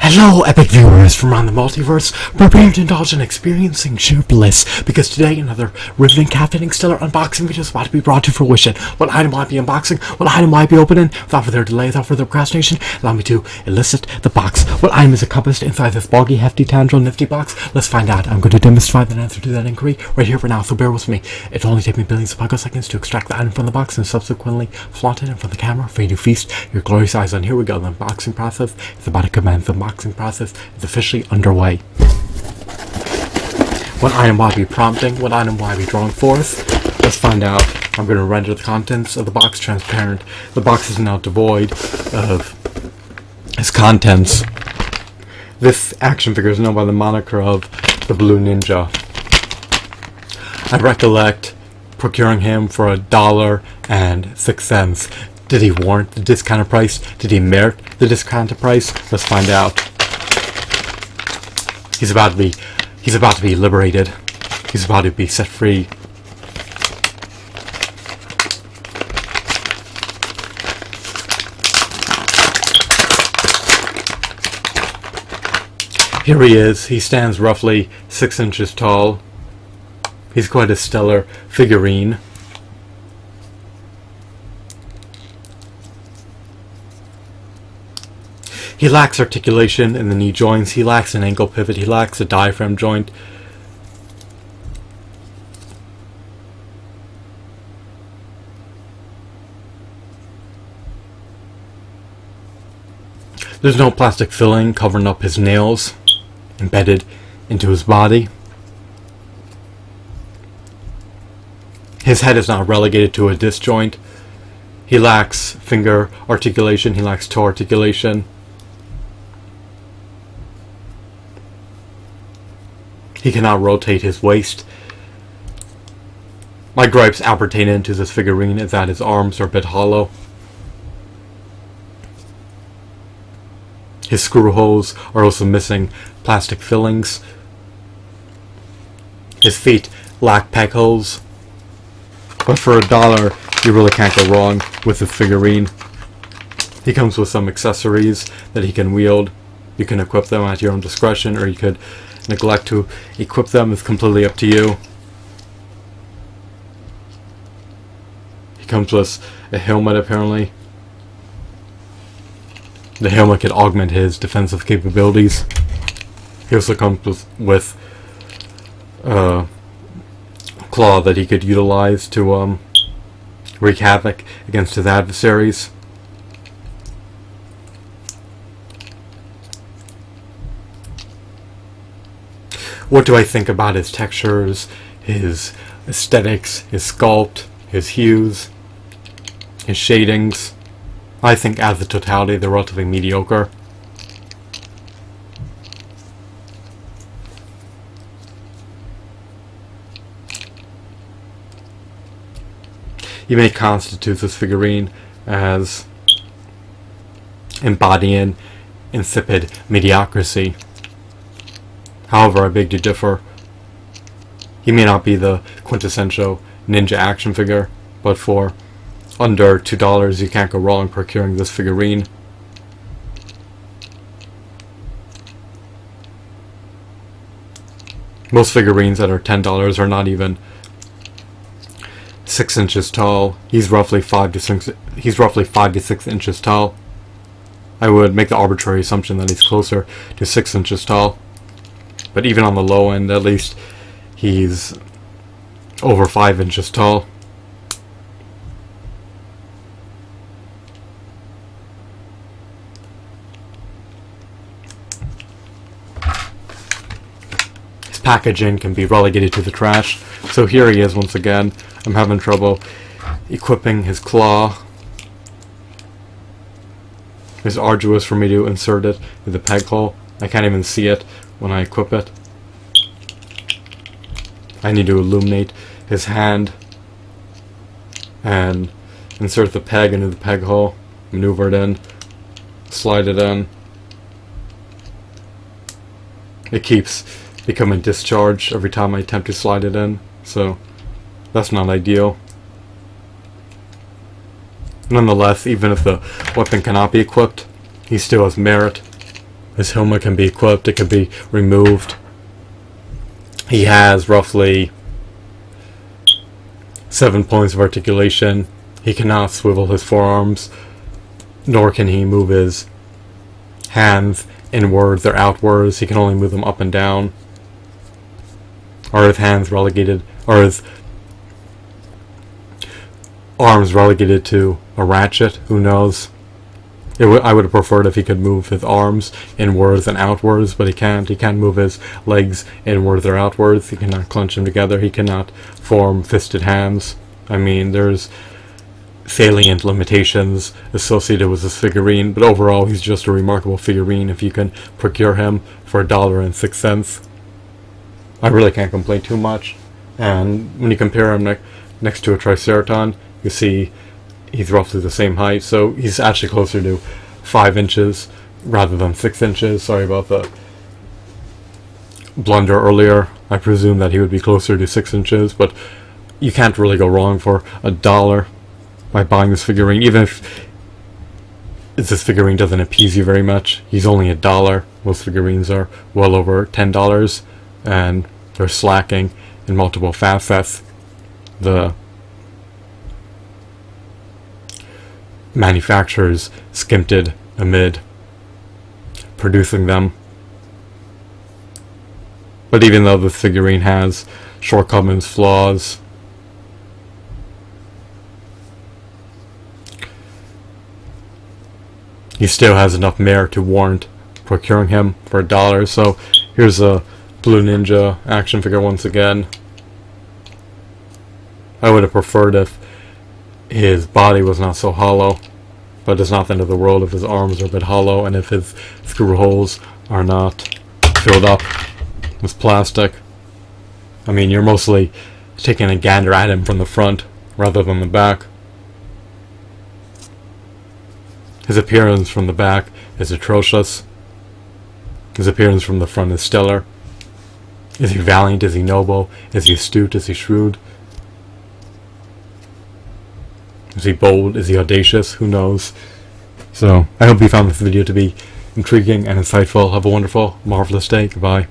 Hello, epic viewers from around the multiverse. Prepare to indulge in experiencing sheer bliss, because today another riveting, captivating, stellar unboxing video is about to be brought to fruition. What item will I be unboxing? What item will I be opening? Without further delay, without further procrastination, allow me to elicit the box. What item is encompassed inside this bulky, hefty, tangible, nifty box? Let's find out. I'm going to demystify the answer to that inquiry right here for now, so bear with me. It'll only take me billions of picoseconds to extract the item from the box and subsequently flaunt it in front of the camera for you to feast your glorious eyes on. Here we go. The unboxing process is about to commence. The unboxing process is officially underway. What item will I be prompting? What item will I be drawing forth? Let's find out. I'm going to render the contents of the box transparent. The box is now devoid of its contents. This action figure is known by the moniker of the Blue Ninja. I recollect procuring him for $1.06. Did he warrant the discounted price? Did he merit the discounted price? Let's find out. He's about to be liberated. He's about to be set free. Here he is. He stands roughly 6 inches tall. He's quite a stellar figurine. He lacks articulation in the knee joints. He lacks an ankle pivot. He lacks a diaphragm joint. There's no plastic filling covering up his nails embedded into his body. His head is not relegated to a disc joint. He lacks finger articulation. He lacks toe articulation. He cannot rotate his waist. My gripes appertaining to this figurine is that his arms are a bit hollow. His screw holes are also missing plastic fillings. His feet lack peg holes. But for $1, you really can't go wrong with this figurine. He comes with some accessories that he can wield. You can equip them at your own discretion, or you could neglect to equip them. It's completely up to you. He comes with a helmet, apparently. The helmet could augment his defensive capabilities. He also comes with a claw that he could utilize to wreak havoc against his adversaries. What do I think about his textures, his aesthetics, his sculpt, his hues, his shadings? I think as a totality they're relatively mediocre. You may constitute this figurine as embodying insipid mediocrity. However, I beg to differ. He may not be the quintessential ninja action figure, but for under $2 you can't go wrong procuring this figurine. Most figurines that are $10 are not even 6 inches tall. He's roughly 5 to 6 inches tall. I would make the arbitrary assumption that he's closer to 6 inches tall. But even on the low end, at least, he's over 5 inches tall. His packaging can be relegated to the trash. So here he is once again. I'm having trouble equipping his claw. It's arduous for me to insert it in the peg hole. I can't even see it when I equip it. I need to illuminate his hand and insert the peg into the peg hole, maneuver it in, slide it in. It keeps becoming discharged every time I attempt to slide it in, so that's not ideal. Nonetheless, even if the weapon cannot be equipped, he still has merit. His helmet can be equipped, it can be removed. He has roughly 7 points of articulation. He cannot swivel his forearms, nor can he move his hands inwards or outwards. He can only move them up and down. Or his hands relegated, or his arms relegated to a ratchet, who knows. I would have preferred if he could move his arms inwards and outwards, but he can't. He can't move his legs inwards or outwards. He cannot clench them together. He cannot form fisted hands. I mean, there's salient limitations associated with this figurine, but overall he's just a remarkable figurine if you can procure him for $1.06. I really can't complain too much. And when you compare him next to a Triceratops, you see he's roughly the same height, so he's actually closer to 5 inches rather than 6 inches. Sorry about the blunder earlier. I presume that he would be closer to 6 inches, but you can't really go wrong for $1 by buying this figurine, even if this figurine doesn't appease you very much. He's only $1. Most figurines are well over $10, and they're slacking in multiple facets. The manufacturers skimped amid producing them. But even though this figurine has shortcomings, flaws, he still has enough merit to warrant procuring him for $1. So here's a Blue Ninja action figure once again. I would have preferred if his body was not so hollow, but it's not the end of the world if his arms are a bit hollow and if his screw holes are not filled up with plastic. I mean, you're mostly taking a gander at him from the front rather than the back. His appearance from the back is atrocious. His appearance from the front is stellar. Is he valiant? Is he noble? Is he astute? Is he shrewd? Is he bold? Is he audacious? Who knows? So, I hope you found this video to be intriguing and insightful. Have a wonderful, marvelous day. Goodbye.